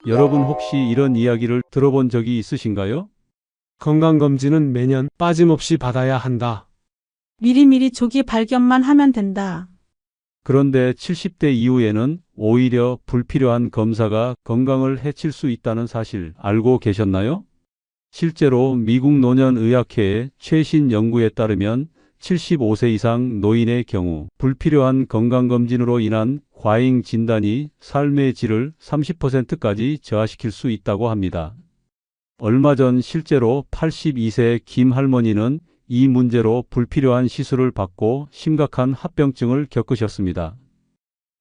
여러분 혹시 이런 이야기를 들어본 적이 있으신가요? 건강검진은 매년 빠짐없이 받아야 한다. 미리미리 조기 발견만 하면 된다. 그런데 70대 이후에는 오히려 불필요한 검사가 건강을 해칠 수 있다는 사실 알고 계셨나요? 실제로 미국 노년의학회의 최신 연구에 따르면 75세 이상 노인의 경우 불필요한 건강검진으로 인한 과잉 진단이 삶의 질을 30%까지 저하시킬 수 있다고 합니다. 얼마 전 실제로 82세 김 할머니는 이 문제로 불필요한 시술을 받고 심각한 합병증을 겪으셨습니다.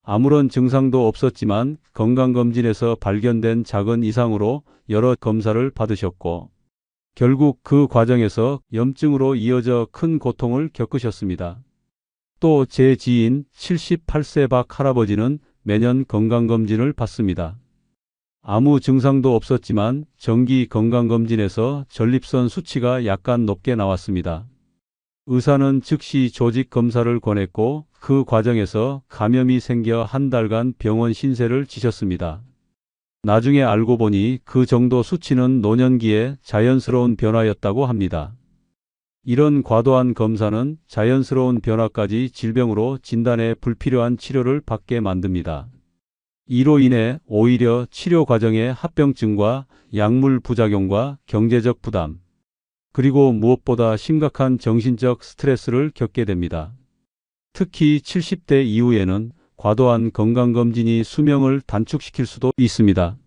아무런 증상도 없었지만 건강검진에서 발견된 작은 이상으로 여러 검사를 받으셨고 결국 그 과정에서 염증으로 이어져 큰 고통을 겪으셨습니다. 또 제 지인 78세 박 할아버지는 매년 건강검진을 받습니다. 아무 증상도 없었지만 정기 건강검진에서 전립선 수치가 약간 높게 나왔습니다. 의사는 즉시 조직 검사를 권했고 그 과정에서 감염이 생겨 한 달간 병원 신세를 지셨습니다. 나중에 알고 보니 그 정도 수치는 노년기에 자연스러운 변화였다고 합니다. 이런 과도한 검사는 자연스러운 변화까지 질병으로 진단해 불필요한 치료를 받게 만듭니다. 이로 인해 오히려 치료 과정의 합병증과 약물 부작용과 경제적 부담, 그리고 무엇보다 심각한 정신적 스트레스를 겪게 됩니다. 특히 70대 이후에는 과도한 건강검진이 수명을 단축시킬 수도 있습니다.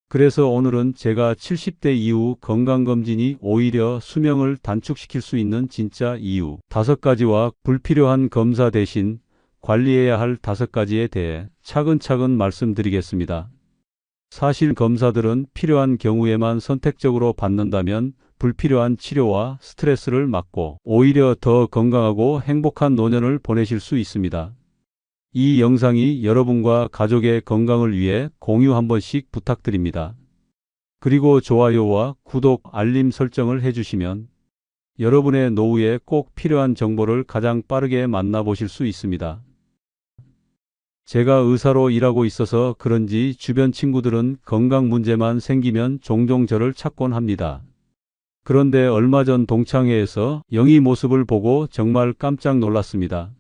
그래서 오늘은 제가 70대 이후 건강검진이 오히려 수명을 단축시킬 수 있는 진짜 이유 5가지와 불필요한 검사 대신 관리해야 할 5가지에 대해 차근차근 말씀드리겠습니다. 사실 검사들은 필요한 경우에만 선택적으로 받는다면 불필요한 치료와 스트레스를 막고 오히려 더 건강하고 행복한 노년을 보내실 수 있습니다. 이 영상이 여러분과 가족의 건강을 위해 공유 한 번씩 부탁드립니다. 그리고 좋아요와 구독, 알림 설정을 해주시면 여러분의 노후에 꼭 필요한 정보를 가장 빠르게 만나보실 수 있습니다. 제가 의사로 일하고 있어서 그런지 주변 친구들은 건강 문제만 생기면 종종 저를 찾곤 합니다. 그런데 얼마 전 동창회에서 영희 모습을 보고 정말 깜짝 놀랐습니다.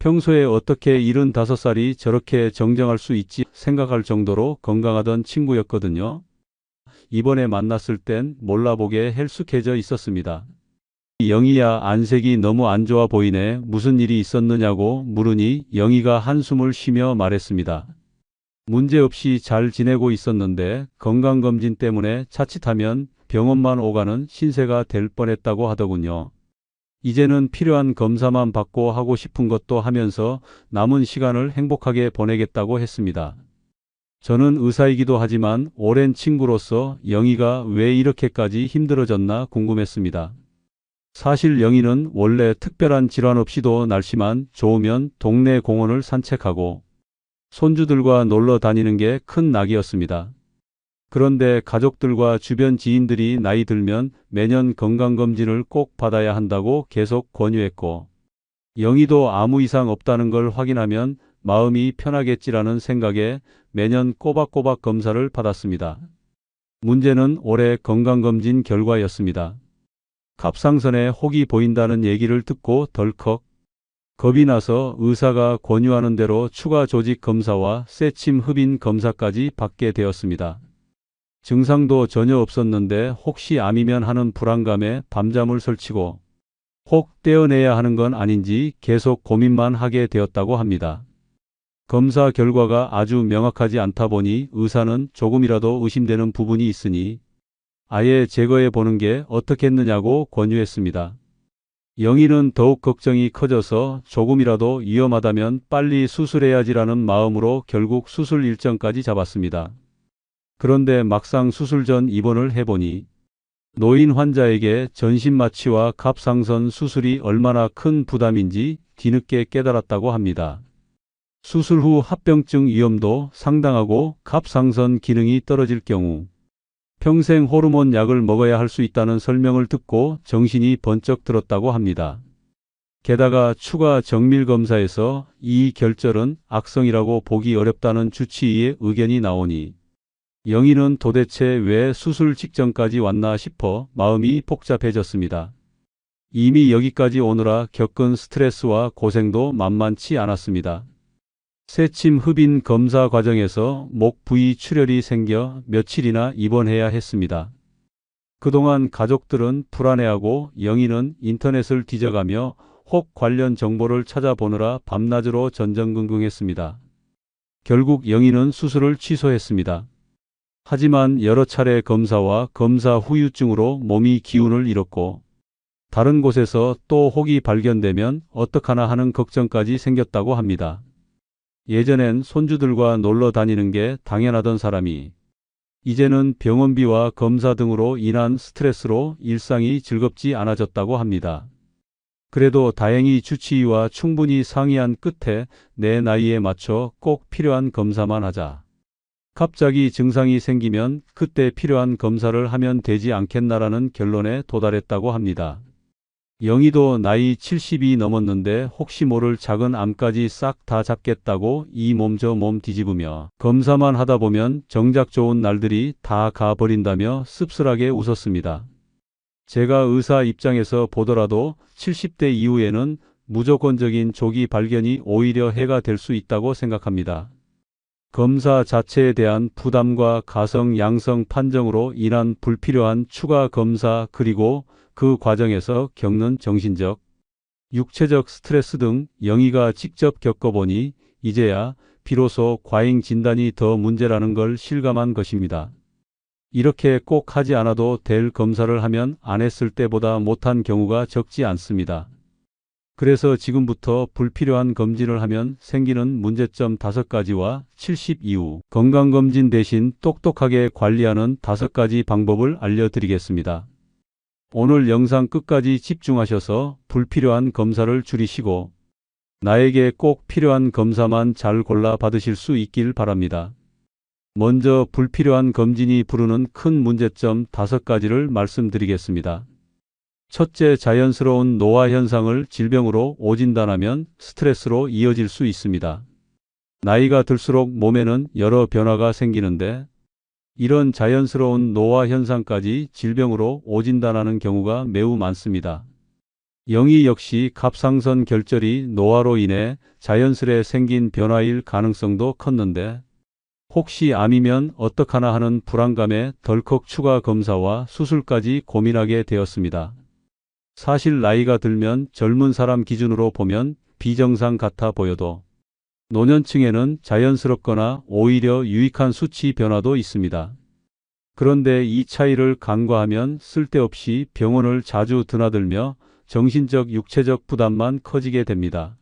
평소에 어떻게 75살이 저렇게 정정할 수 있지 생각할 정도로 건강하던 친구였거든요. 이번에 만났을 땐 몰라보게 헬쑥해져 있었습니다. 영희야, 안색이 너무 안 좋아 보이네. 무슨 일이 있었느냐고 물으니 영희가 한숨을 쉬며 말했습니다. 문제없이 잘 지내고 있었는데 건강검진 때문에 자칫하면 병원만 오가는 신세가 될 뻔했다고 하더군요. 이제는 필요한 검사만 받고 하고 싶은 것도 하면서 남은 시간을 행복하게 보내겠다고 했습니다. 저는 의사이기도 하지만 오랜 친구로서 영희가 왜 이렇게까지 힘들어졌나 궁금했습니다. 사실 영희는 원래 특별한 질환 없이도 날씨만 좋으면 동네 공원을 산책하고 손주들과 놀러 다니는 게 큰 낙이었습니다. 그런데 가족들과 주변 지인들이 나이 들면 매년 건강검진을 꼭 받아야 한다고 계속 권유했고 영희도 아무 이상 없다는 걸 확인하면 마음이 편하겠지라는 생각에 매년 꼬박꼬박 검사를 받았습니다. 문제는 올해 건강검진 결과였습니다. 갑상선에 혹이 보인다는 얘기를 듣고 덜컥 겁이 나서 의사가 권유하는 대로 추가 조직 검사와 새침 흡인 검사까지 받게 되었습니다. 증상도 전혀 없었는데 혹시 암이면 하는 불안감에 밤잠을 설치고 혹 떼어내야 하는 건 아닌지 계속 고민만 하게 되었다고 합니다. 검사 결과가 아주 명확하지 않다 보니 의사는 조금이라도 의심되는 부분이 있으니 아예 제거해 보는 게 어떻겠느냐고 권유했습니다. 영희는 더욱 걱정이 커져서 조금이라도 위험하다면 빨리 수술해야지라는 마음으로 결국 수술 일정까지 잡았습니다. 그런데 막상 수술 전 입원을 해보니 노인 환자에게 전신마취와 갑상선 수술이 얼마나 큰 부담인지 뒤늦게 깨달았다고 합니다. 수술 후 합병증 위험도 상당하고 갑상선 기능이 떨어질 경우 평생 호르몬 약을 먹어야 할 수 있다는 설명을 듣고 정신이 번쩍 들었다고 합니다. 게다가 추가 정밀검사에서 이 결절은 악성이라고 보기 어렵다는 주치의의 의견이 나오니 영희는 도대체 왜 수술 직전까지 왔나 싶어 마음이 복잡해졌습니다. 이미 여기까지 오느라 겪은 스트레스와 고생도 만만치 않았습니다. 새침 흡인 검사 과정에서 목 부위 출혈이 생겨 며칠이나 입원해야 했습니다. 그동안 가족들은 불안해하고 영희는 인터넷을 뒤져가며 혹 관련 정보를 찾아보느라 밤낮으로 전전긍긍했습니다. 결국 영희는 수술을 취소했습니다. 하지만 여러 차례 검사와 검사 후유증으로 몸이 기운을 잃었고 다른 곳에서 또 혹이 발견되면 어떡하나 하는 걱정까지 생겼다고 합니다. 예전엔 손주들과 놀러 다니는 게 당연하던 사람이 이제는 병원비와 검사 등으로 인한 스트레스로 일상이 즐겁지 않아졌다고 합니다. 그래도 다행히 주치의와 충분히 상의한 끝에 내 나이에 맞춰 꼭 필요한 검사만 하자. 갑자기 증상이 생기면 그때 필요한 검사를 하면 되지 않겠나라는 결론에 도달했다고 합니다. 영희도 나이 70이 넘었는데 혹시 모를 작은 암까지 싹 다 잡겠다고 이 몸 저 몸 뒤집으며 검사만 하다 보면 정작 좋은 날들이 다 가버린다며 씁쓸하게 웃었습니다. 제가 의사 입장에서 보더라도 70대 이후에는 무조건적인 조기 발견이 오히려 해가 될 수 있다고 생각합니다. 검사 자체에 대한 부담과 가성 양성 판정으로 인한 불필요한 추가 검사 그리고 그 과정에서 겪는 정신적, 육체적 스트레스 등 영희가 직접 겪어보니 이제야 비로소 과잉 진단이 더 문제라는 걸 실감한 것입니다. 이렇게 꼭 하지 않아도 될 검사를 하면 안 했을 때보다 못한 경우가 적지 않습니다. 그래서 지금부터 불필요한 검진을 하면 생기는 문제점 5가지와 70 이후 건강검진 대신 똑똑하게 관리하는 5가지 방법을 알려드리겠습니다. 오늘 영상 끝까지 집중하셔서 불필요한 검사를 줄이시고 나에게 꼭 필요한 검사만 잘 골라 받으실 수 있길 바랍니다. 먼저 불필요한 검진이 부르는 큰 문제점 5가지를 말씀드리겠습니다. 첫째, 자연스러운 노화 현상을 질병으로 오진단하면 스트레스로 이어질 수 있습니다. 나이가 들수록 몸에는 여러 변화가 생기는데 이런 자연스러운 노화 현상까지 질병으로 오진단하는 경우가 매우 많습니다. 영희 역시 갑상선 결절이 노화로 인해 자연스레 생긴 변화일 가능성도 컸는데 혹시 암이면 어떡하나 하는 불안감에 덜컥 추가 검사와 수술까지 고민하게 되었습니다. 사실 나이가 들면 젊은 사람 기준으로 보면 비정상 같아 보여도 노년층에는 자연스럽거나 오히려 유익한 수치 변화도 있습니다. 그런데 이 차이를 간과하면 쓸데없이 병원을 자주 드나들며 정신적 육체적 부담만 커지게 됩니다.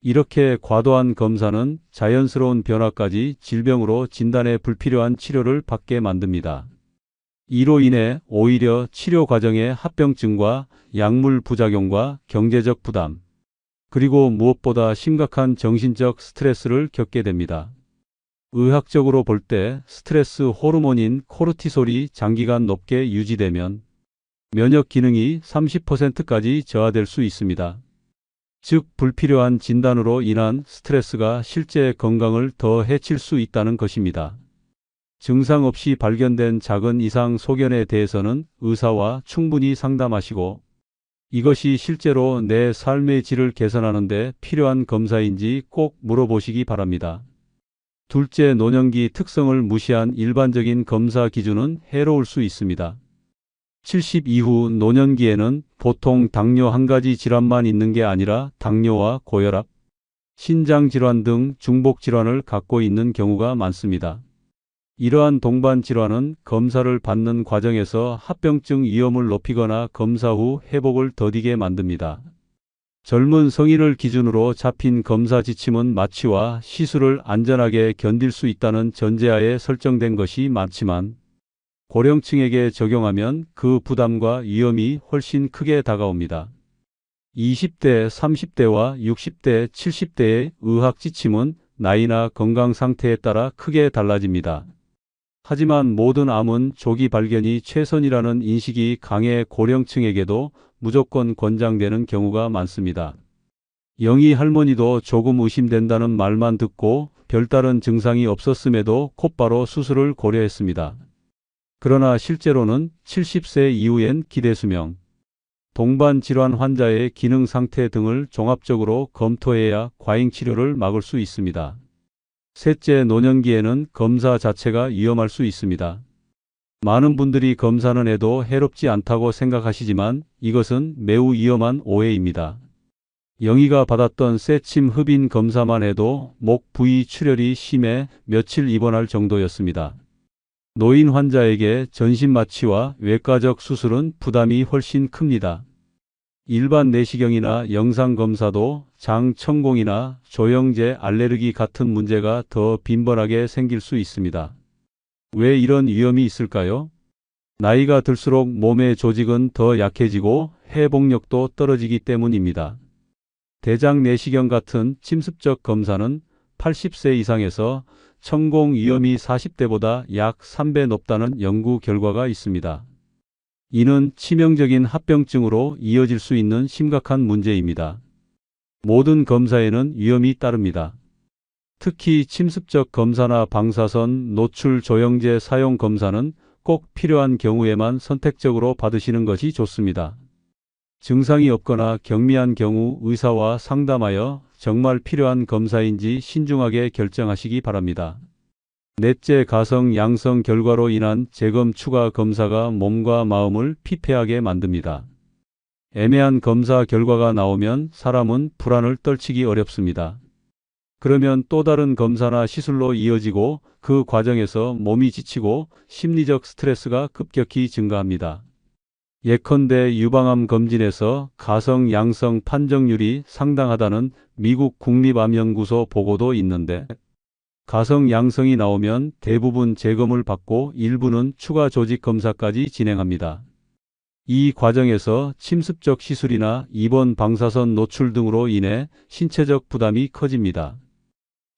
이렇게 과도한 검사는 자연스러운 변화까지 질병으로 진단해 불필요한 치료를 받게 만듭니다. 이로 인해 오히려 치료 과정에 합병증과 약물 부작용과 경제적 부담, 그리고 무엇보다 심각한 정신적 스트레스를 겪게 됩니다. 의학적으로 볼 때 스트레스 호르몬인 코르티솔이 장기간 높게 유지되면 면역 기능이 30%까지 저하될 수 있습니다. 즉, 불필요한 진단으로 인한 스트레스가 실제 건강을 더 해칠 수 있다는 것입니다. 증상 없이 발견된 작은 이상 소견에 대해서는 의사와 충분히 상담하시고 이것이 실제로 내 삶의 질을 개선하는 데 필요한 검사인지 꼭 물어보시기 바랍니다. 둘째, 노년기 특성을 무시한 일반적인 검사 기준은 해로울 수 있습니다. 70 이후 노년기에는 보통 당뇨 한 가지 질환만 있는 게 아니라 당뇨와 고혈압, 신장질환 등 중복질환을 갖고 있는 경우가 많습니다. 이러한 동반 질환은 검사를 받는 과정에서 합병증 위험을 높이거나 검사 후 회복을 더디게 만듭니다. 젊은 성인을 기준으로 잡힌 검사 지침은 마취와 시술을 안전하게 견딜 수 있다는 전제하에 설정된 것이 많지만 고령층에게 적용하면 그 부담과 위험이 훨씬 크게 다가옵니다. 20대, 30대와 60대, 70대의 의학 지침은 나이나 건강 상태에 따라 크게 달라집니다. 하지만 모든 암은 조기 발견이 최선이라는 인식이 강해 고령층에게도 무조건 권장되는 경우가 많습니다. 영희 할머니도 조금 의심된다는 말만 듣고 별다른 증상이 없었음에도 곧바로 수술을 고려했습니다. 그러나 실제로는 70세 이후엔 기대수명, 동반 질환 환자의 기능 상태 등을 종합적으로 검토해야 과잉 치료를 막을 수 있습니다. 셋째, 노년기에는 검사 자체가 위험할 수 있습니다. 많은 분들이 검사는 해도 해롭지 않다고 생각하시지만 이것은 매우 위험한 오해입니다. 영희가 받았던 새침 흡인 검사만 해도 목 부위 출혈이 심해 며칠 입원할 정도였습니다. 노인 환자에게 전신 마취와 외과적 수술은 부담이 훨씬 큽니다. 일반 내시경이나 영상검사도 장 천공이나 조영제 알레르기 같은 문제가 더 빈번하게 생길 수 있습니다. 왜 이런 위험이 있을까요? 나이가 들수록 몸의 조직은 더 약해지고 회복력도 떨어지기 때문입니다. 대장 내시경 같은 침습적 검사는 80세 이상에서 천공 위험이 40대보다 약 3배 높다는 연구 결과가 있습니다. 이는 치명적인 합병증으로 이어질 수 있는 심각한 문제입니다. 모든 검사에는 위험이 따릅니다. 특히 침습적 검사나 방사선 노출 조영제 사용 검사는 꼭 필요한 경우에만 선택적으로 받으시는 것이 좋습니다. 증상이 없거나 경미한 경우 의사와 상담하여 정말 필요한 검사인지 신중하게 결정하시기 바랍니다. 넷째, 가성 양성 결과로 인한 재검 추가 검사가 몸과 마음을 피폐하게 만듭니다. 애매한 검사 결과가 나오면 사람은 불안을 떨치기 어렵습니다. 그러면 또 다른 검사나 시술로 이어지고 그 과정에서 몸이 지치고 심리적 스트레스가 급격히 증가합니다. 예컨대 유방암 검진에서 가성 양성 판정률이 상당하다는 미국 국립암연구소 보고도 있는데 가성 양성이 나오면 대부분 재검을 받고 일부는 추가 조직 검사까지 진행합니다. 이 과정에서 침습적 시술이나 입원 방사선 노출 등으로 인해 신체적 부담이 커집니다.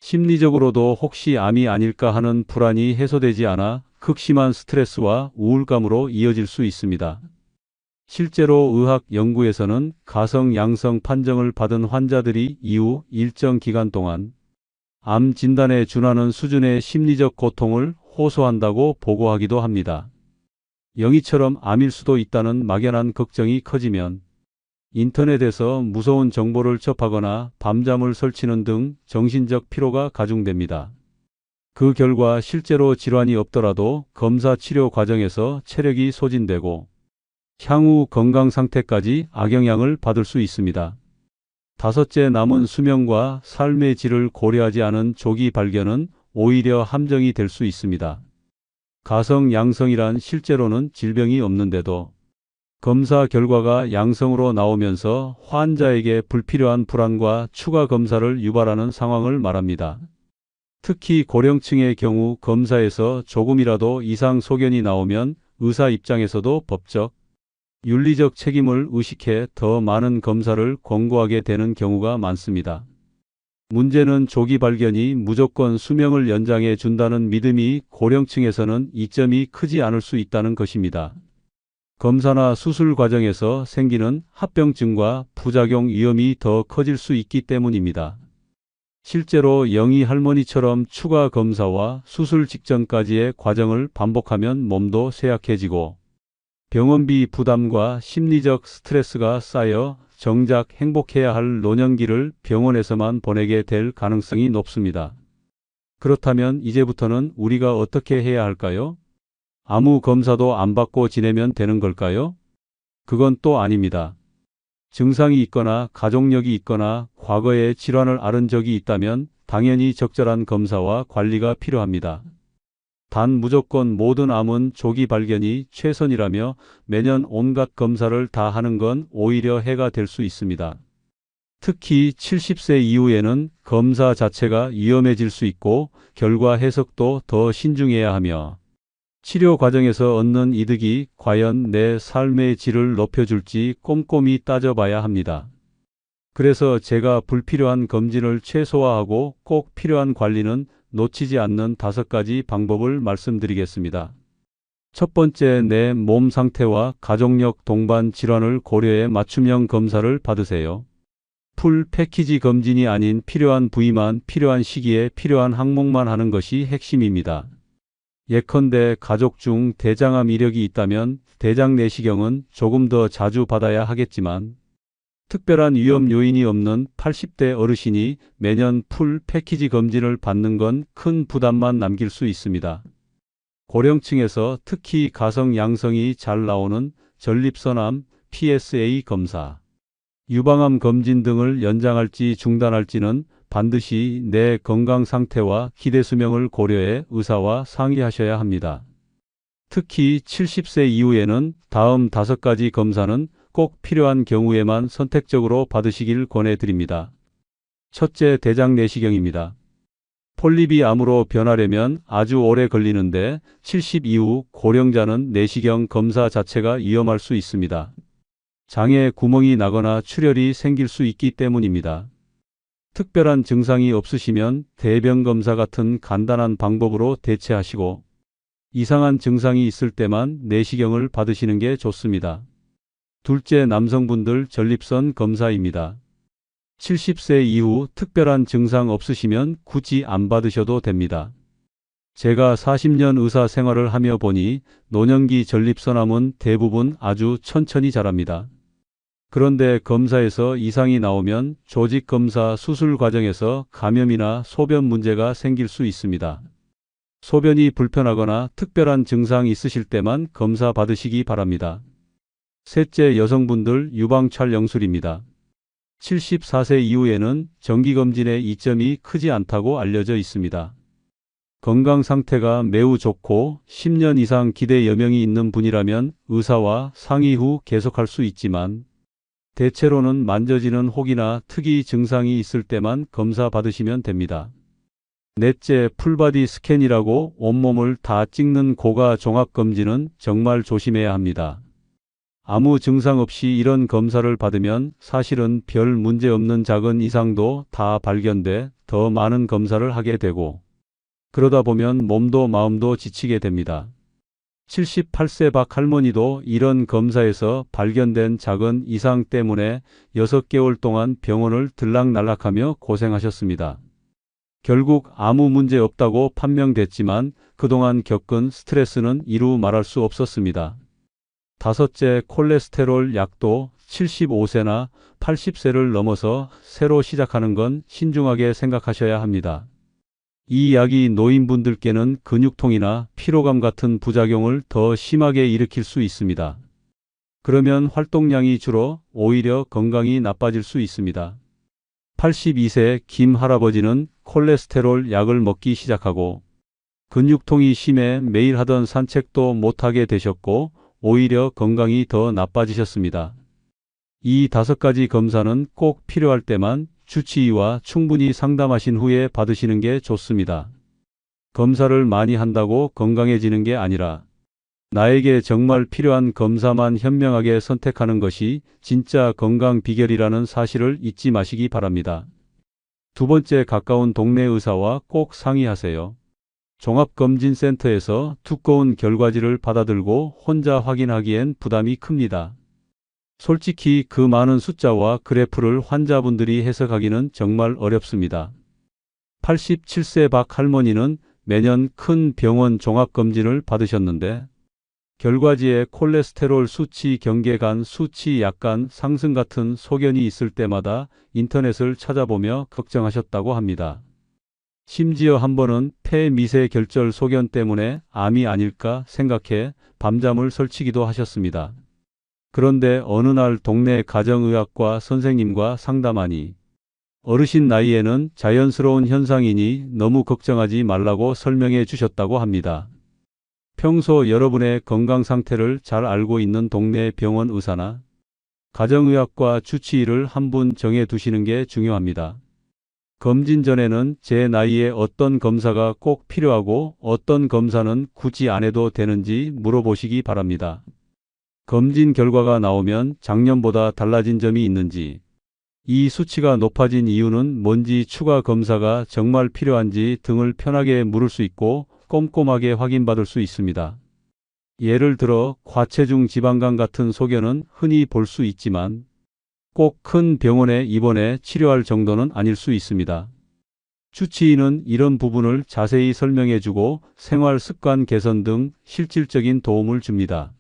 심리적으로도 혹시 암이 아닐까 하는 불안이 해소되지 않아 극심한 스트레스와 우울감으로 이어질 수 있습니다. 실제로 의학 연구에서는 가성 양성 판정을 받은 환자들이 이후 일정 기간 동안 암 진단에 준하는 수준의 심리적 고통을 호소한다고 보고하기도 합니다. 영희처럼 암일 수도 있다는 막연한 걱정이 커지면 인터넷에서 무서운 정보를 접하거나 밤잠을 설치는 등 정신적 피로가 가중됩니다. 그 결과 실제로 질환이 없더라도 검사 치료 과정에서 체력이 소진되고 향후 건강 상태까지 악영향을 받을 수 있습니다. 다섯째, 남은 수명과 삶의 질을 고려하지 않은 조기 발견은 오히려 함정이 될 수 있습니다. 가성 양성이란 실제로는 질병이 없는데도 검사 결과가 양성으로 나오면서 환자에게 불필요한 불안과 추가 검사를 유발하는 상황을 말합니다. 특히 고령층의 경우 검사에서 조금이라도 이상 소견이 나오면 의사 입장에서도 법적, 윤리적 책임을 의식해 더 많은 검사를 권고하게 되는 경우가 많습니다. 문제는 조기 발견이 무조건 수명을 연장해 준다는 믿음이 고령층에서는 이점이 크지 않을 수 있다는 것입니다. 검사나 수술 과정에서 생기는 합병증과 부작용 위험이 더 커질 수 있기 때문입니다. 실제로 영희 할머니처럼 추가 검사와 수술 직전까지의 과정을 반복하면 몸도 쇠약해지고 병원비 부담과 심리적 스트레스가 쌓여 정작 행복해야 할 노년기를 병원에서만 보내게 될 가능성이 높습니다. 그렇다면 이제부터는 우리가 어떻게 해야 할까요? 아무 검사도 안 받고 지내면 되는 걸까요? 그건 또 아닙니다. 증상이 있거나 가족력이 있거나 과거에 질환을 앓은 적이 있다면 당연히 적절한 검사와 관리가 필요합니다. 단 무조건 모든 암은 조기 발견이 최선이라며 매년 온갖 검사를 다 하는 건 오히려 해가 될 수 있습니다. 특히 70세 이후에는 검사 자체가 위험해질 수 있고 결과 해석도 더 신중해야 하며 치료 과정에서 얻는 이득이 과연 내 삶의 질을 높여줄지 꼼꼼히 따져봐야 합니다. 그래서 제가 불필요한 검진을 최소화하고 꼭 필요한 관리는 놓치지 않는 5가지 방법을 말씀드리겠습니다. 첫 번째, 내 몸 상태와 가족력 동반 질환을 고려해 맞춤형 검사를 받으세요. 풀 패키지 검진이 아닌 필요한 부위만 필요한 시기에 필요한 항목만 하는 것이 핵심입니다. 예컨대 가족 중 대장암 이력이 있다면 대장 내시경은 조금 더 자주 받아야 하겠지만 특별한 위험 요인이 없는 80대 어르신이 매년 풀 패키지 검진을 받는 건 큰 부담만 남길 수 있습니다. 고령층에서 특히 가성 양성이 잘 나오는 전립선암 PSA 검사, 유방암 검진 등을 연장할지 중단할지는 반드시 내 건강 상태와 기대 수명을 고려해 의사와 상의하셔야 합니다. 특히 70세 이후에는 다음 5가지 검사는 꼭 필요한 경우에만 선택적으로 받으시길 권해드립니다. 첫째, 대장 내시경입니다. 폴립이 암으로 변하려면 아주 오래 걸리는데 70 이후 고령자는 내시경 검사 자체가 위험할 수 있습니다. 장에 구멍이 나거나 출혈이 생길 수 있기 때문입니다. 특별한 증상이 없으시면 대변 검사 같은 간단한 방법으로 대체하시고 이상한 증상이 있을 때만 내시경을 받으시는 게 좋습니다. 둘째, 남성분들 전립선 검사입니다. 70세 이후 특별한 증상 없으시면 굳이 안 받으셔도 됩니다. 제가 40년 의사 생활을 하며 보니 노년기 전립선암은 대부분 아주 천천히 자랍니다. 그런데 검사에서 이상이 나오면 조직 검사 수술 과정에서 감염이나 소변 문제가 생길 수 있습니다. 소변이 불편하거나 특별한 증상이 있으실 때만 검사 받으시기 바랍니다. 셋째, 여성분들 유방 촬영술입니다. 74세 이후에는 정기검진의 이점이 크지 않다고 알려져 있습니다. 건강 상태가 매우 좋고 10년 이상 기대 여명이 있는 분이라면 의사와 상의 후 계속할 수 있지만 대체로는 만져지는 혹이나 특이 증상이 있을 때만 검사 받으시면 됩니다. 넷째, 풀바디 스캔이라고 온몸을 다 찍는 고가 종합검진은 정말 조심해야 합니다. 아무 증상 없이 이런 검사를 받으면 사실은 별 문제 없는 작은 이상도 다 발견돼 더 많은 검사를 하게 되고 그러다 보면 몸도 마음도 지치게 됩니다. 78세 박 할머니도 이런 검사에서 발견된 작은 이상 때문에 6개월 동안 병원을 들락날락하며 고생하셨습니다. 결국 아무 문제 없다고 판명됐지만 그동안 겪은 스트레스는 이루 말할 수 없었습니다. 다섯째, 콜레스테롤 약도 75세나 80세를 넘어서 새로 시작하는 건 신중하게 생각하셔야 합니다. 이 약이 노인분들께는 근육통이나 피로감 같은 부작용을 더 심하게 일으킬 수 있습니다. 그러면 활동량이 줄어 오히려 건강이 나빠질 수 있습니다. 82세 김 할아버지는 콜레스테롤 약을 먹기 시작하고 근육통이 심해 매일 하던 산책도 못하게 되셨고 오히려 건강이 더 나빠지셨습니다. 이 5가지 검사는 꼭 필요할 때만 주치의와 충분히 상담하신 후에 받으시는 게 좋습니다. 검사를 많이 한다고 건강해지는 게 아니라 나에게 정말 필요한 검사만 현명하게 선택하는 것이 진짜 건강 비결이라는 사실을 잊지 마시기 바랍니다. 두 번째, 가까운 동네 의사와 꼭 상의하세요. 종합검진센터에서 두꺼운 결과지를 받아들고 혼자 확인하기엔 부담이 큽니다. 솔직히 그 많은 숫자와 그래프를 환자분들이 해석하기는 정말 어렵습니다. 87세 박 할머니는 매년 큰 병원 종합검진을 받으셨는데 결과지에 콜레스테롤 수치, 경계간 수치 약간 상승 같은 소견이 있을 때마다 인터넷을 찾아보며 걱정하셨다고 합니다. 심지어 한 번은 폐 미세 결절 소견 때문에 암이 아닐까 생각해 밤잠을 설치기도 하셨습니다. 그런데 어느 날 동네 가정의학과 선생님과 상담하니 어르신 나이에는 자연스러운 현상이니 너무 걱정하지 말라고 설명해 주셨다고 합니다. 평소 여러분의 건강 상태를 잘 알고 있는 동네 병원 의사나 가정의학과 주치의를 한 분 정해 두시는 게 중요합니다. 검진 전에는 제 나이에 어떤 검사가 꼭 필요하고 어떤 검사는 굳이 안 해도 되는지 물어보시기 바랍니다. 검진 결과가 나오면 작년보다 달라진 점이 있는지, 이 수치가 높아진 이유는 뭔지, 추가 검사가 정말 필요한지 등을 편하게 물을 수 있고 꼼꼼하게 확인받을 수 있습니다. 예를 들어 과체중 지방간 같은 소견은 흔히 볼 수 있지만 꼭 큰 병원에 입원해 치료할 정도는 아닐 수 있습니다. 주치의는 이런 부분을 자세히 설명해주고 생활 습관 개선 등 실질적인 도움을 줍니다.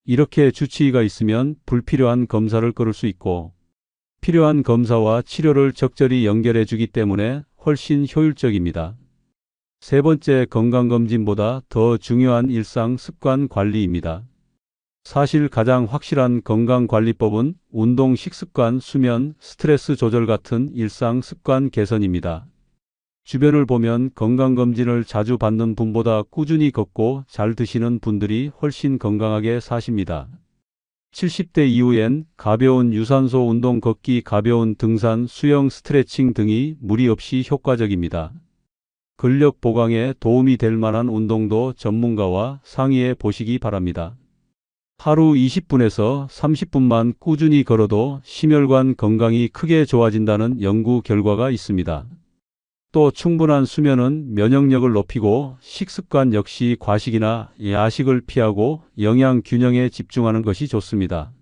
이렇게 주치의가 있으면 불필요한 검사를 끊을 수 있고 필요한 검사와 치료를 적절히 연결해 주기 때문에 훨씬 효율적입니다. 세 번째, 건강검진보다 더 중요한 일상 습관 관리입니다. 사실 가장 확실한 건강관리법은 운동, 식습관, 수면, 스트레스 조절 같은 일상 습관 개선입니다. 주변을 보면 건강검진을 자주 받는 분보다 꾸준히 걷고 잘 드시는 분들이 훨씬 건강하게 사십니다. 70대 이후엔 가벼운 유산소 운동, 걷기, 가벼운 등산, 수영, 스트레칭 등이 무리 없이 효과적입니다. 근력 보강에 도움이 될 만한 운동도 전문가와 상의해 보시기 바랍니다. 하루 20분에서 30분만 꾸준히 걸어도 심혈관 건강이 크게 좋아진다는 연구 결과가 있습니다. 또 충분한 수면은 면역력을 높이고 식습관 역시 과식이나 야식을 피하고 영양 균형에 집중하는 것이 좋습니다.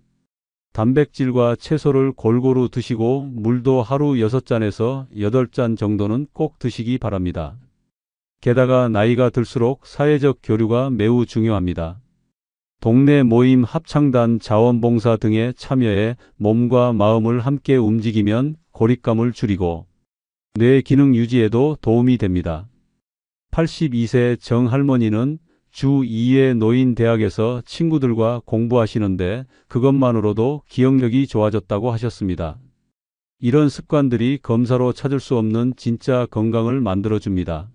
단백질과 채소를 골고루 드시고 물도 하루 6잔에서 8잔 정도는 꼭 드시기 바랍니다. 게다가 나이가 들수록 사회적 교류가 매우 중요합니다. 동네 모임, 합창단, 자원봉사 등에 참여해 몸과 마음을 함께 움직이면 고립감을 줄이고 뇌 기능 유지에도 도움이 됩니다. 82세 정할머니는 주 2회 노인대학에서 친구들과 공부하시는데 그것만으로도 기억력이 좋아졌다고 하셨습니다. 이런 습관들이 검사로 찾을 수 없는 진짜 건강을 만들어줍니다.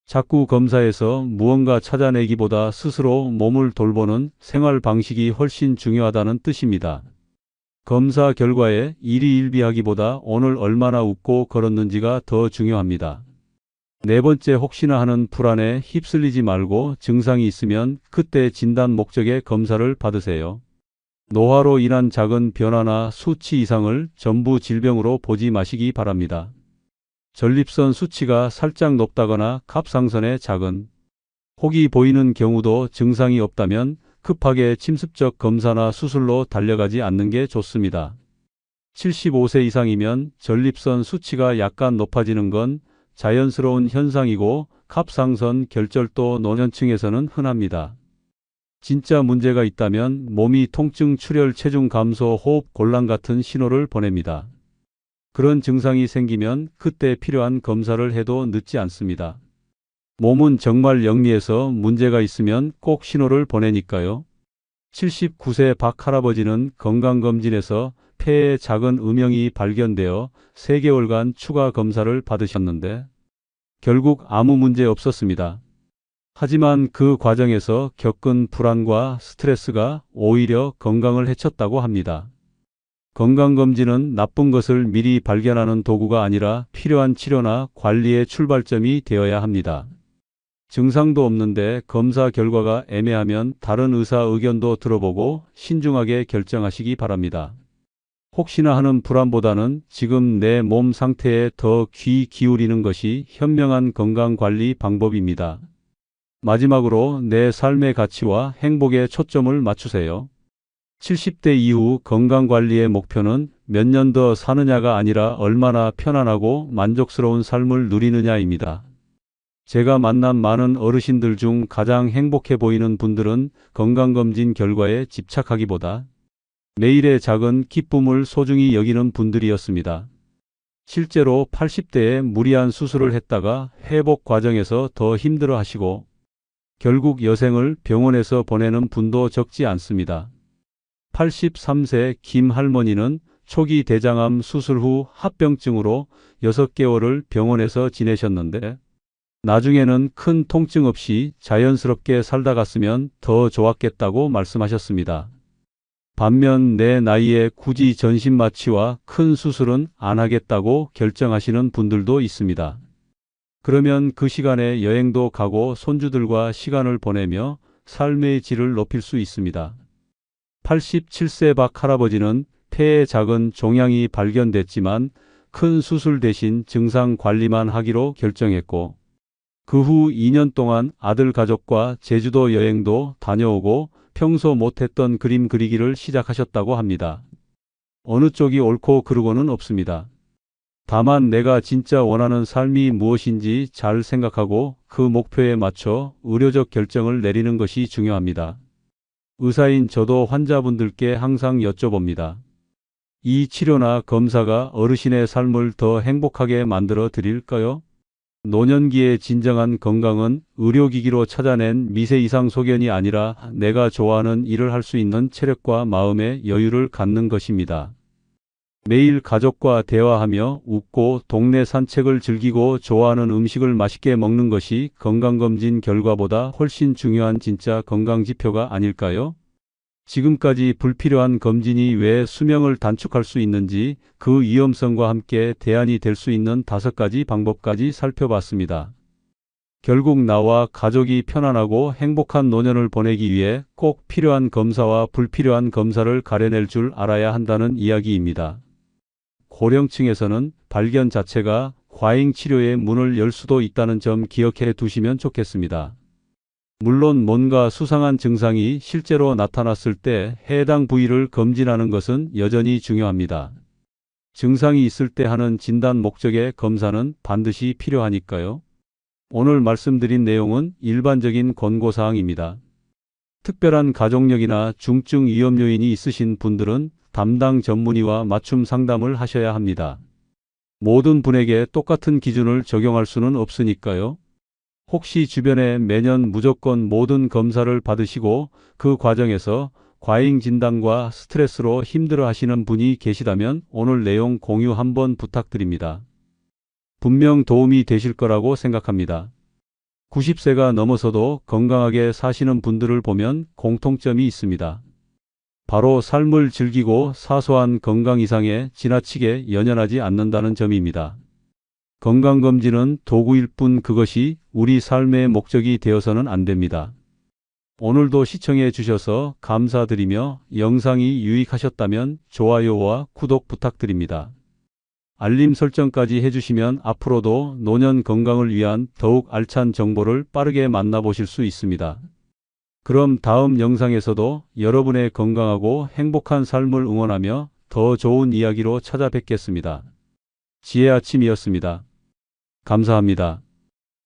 자꾸 검사에서 무언가 찾아내기보다 스스로 몸을 돌보는 생활 방식이 훨씬 중요하다는 뜻입니다. 검사 결과에 일희일비하기보다 오늘 얼마나 웃고 걸었는지가 더 중요합니다. 네 번째, 혹시나 하는 불안에 휩쓸리지 말고 증상이 있으면 그때 진단 목적의 검사를 받으세요. 노화로 인한 작은 변화나 수치 이상을 전부 질병으로 보지 마시기 바랍니다. 전립선 수치가 살짝 높다거나 갑상선에 작은 혹이 보이는 경우도 증상이 없다면 급하게 침습적 검사나 수술로 달려가지 않는 게 좋습니다. 75세 이상이면 전립선 수치가 약간 높아지는 건 자연스러운 현상이고 갑상선 결절도 노년층에서는 흔합니다. 진짜 문제가 있다면 몸이 통증, 출혈, 체중 감소, 호흡 곤란 같은 신호를 보냅니다. 그런 증상이 생기면 그때 필요한 검사를 해도 늦지 않습니다. 몸은 정말 영리해서 문제가 있으면 꼭 신호를 보내니까요. 79세 박 할아버지는 건강검진에서 폐에 작은 음영이 발견되어 3개월간 추가 검사를 받으셨는데 결국 아무 문제 없었습니다. 하지만 그 과정에서 겪은 불안과 스트레스가 오히려 건강을 해쳤다고 합니다. 건강검진은 나쁜 것을 미리 발견하는 도구가 아니라 필요한 치료나 관리의 출발점이 되어야 합니다. 증상도 없는데 검사 결과가 애매하면 다른 의사 의견도 들어보고 신중하게 결정하시기 바랍니다. 혹시나 하는 불안보다는 지금 내 몸 상태에 더 귀 기울이는 것이 현명한 건강관리 방법입니다. 마지막으로 내 삶의 가치와 행복에 초점을 맞추세요. 70대 이후 건강관리의 목표는 몇 년 더 사느냐가 아니라 얼마나 편안하고 만족스러운 삶을 누리느냐입니다. 제가 만난 많은 어르신들 중 가장 행복해 보이는 분들은 건강검진 결과에 집착하기보다 매일의 작은 기쁨을 소중히 여기는 분들이었습니다. 실제로 80대에 무리한 수술을 했다가 회복 과정에서 더 힘들어 하시고 결국 여생을 병원에서 보내는 분도 적지 않습니다. 83세 김 할머니는 초기 대장암 수술 후 합병증으로 6개월을 병원에서 지내셨는데 나중에는 큰 통증 없이 자연스럽게 살다 갔으면 더 좋았겠다고 말씀하셨습니다. 반면 내 나이에 굳이 전신 마취와 큰 수술은 안 하겠다고 결정하시는 분들도 있습니다. 그러면 그 시간에 여행도 가고 손주들과 시간을 보내며 삶의 질을 높일 수 있습니다. 87세 박 할아버지는 폐에 작은 종양이 발견됐지만 큰 수술 대신 증상 관리만 하기로 결정했고 그 후 2년 동안 아들 가족과 제주도 여행도 다녀오고 평소 못했던 그림 그리기를 시작하셨다고 합니다. 어느 쪽이 옳고 그르고는 없습니다. 다만 내가 진짜 원하는 삶이 무엇인지 잘 생각하고 그 목표에 맞춰 의료적 결정을 내리는 것이 중요합니다. 의사인 저도 환자분들께 항상 여쭤봅니다. 이 치료나 검사가 어르신의 삶을 더 행복하게 만들어 드릴까요? 노년기의 진정한 건강은 의료기기로 찾아낸 미세 이상 소견이 아니라 내가 좋아하는 일을 할 수 있는 체력과 마음의 여유를 갖는 것입니다. 매일 가족과 대화하며 웃고 동네 산책을 즐기고 좋아하는 음식을 맛있게 먹는 것이 건강검진 결과보다 훨씬 중요한 진짜 건강지표가 아닐까요? 지금까지 불필요한 검진이 왜 수명을 단축할 수 있는지 그 위험성과 함께 대안이 될 수 있는 5가지 방법까지 살펴봤습니다. 결국 나와 가족이 편안하고 행복한 노년을 보내기 위해 꼭 필요한 검사와 불필요한 검사를 가려낼 줄 알아야 한다는 이야기입니다. 고령층에서는 발견 자체가 과잉 치료의 문을 열 수도 있다는 점 기억해 두시면 좋겠습니다. 물론 뭔가 수상한 증상이 실제로 나타났을 때 해당 부위를 검진하는 것은 여전히 중요합니다. 증상이 있을 때 하는 진단 목적의 검사는 반드시 필요하니까요. 오늘 말씀드린 내용은 일반적인 권고사항입니다. 특별한 가족력이나 중증 위험 요인이 있으신 분들은 담당 전문의와 맞춤 상담을 하셔야 합니다. 모든 분에게 똑같은 기준을 적용할 수는 없으니까요. 혹시 주변에 매년 무조건 모든 검사를 받으시고 그 과정에서 과잉 진단과 스트레스로 힘들어 하시는 분이 계시다면 오늘 내용 공유 한번 부탁드립니다. 분명 도움이 되실 거라고 생각합니다. 90세가 넘어서도 건강하게 사시는 분들을 보면 공통점이 있습니다. 바로 삶을 즐기고 사소한 건강 이상에 지나치게 연연하지 않는다는 점입니다. 건강검진은 도구일 뿐 그것이 우리 삶의 목적이 되어서는 안 됩니다. 오늘도 시청해 주셔서 감사드리며 영상이 유익하셨다면 좋아요와 구독 부탁드립니다. 알림 설정까지 해주시면 앞으로도 노년 건강을 위한 더욱 알찬 정보를 빠르게 만나보실 수 있습니다. 그럼 다음 영상에서도 여러분의 건강하고 행복한 삶을 응원하며 더 좋은 이야기로 찾아뵙겠습니다. 지혜 아침이었습니다. 감사합니다.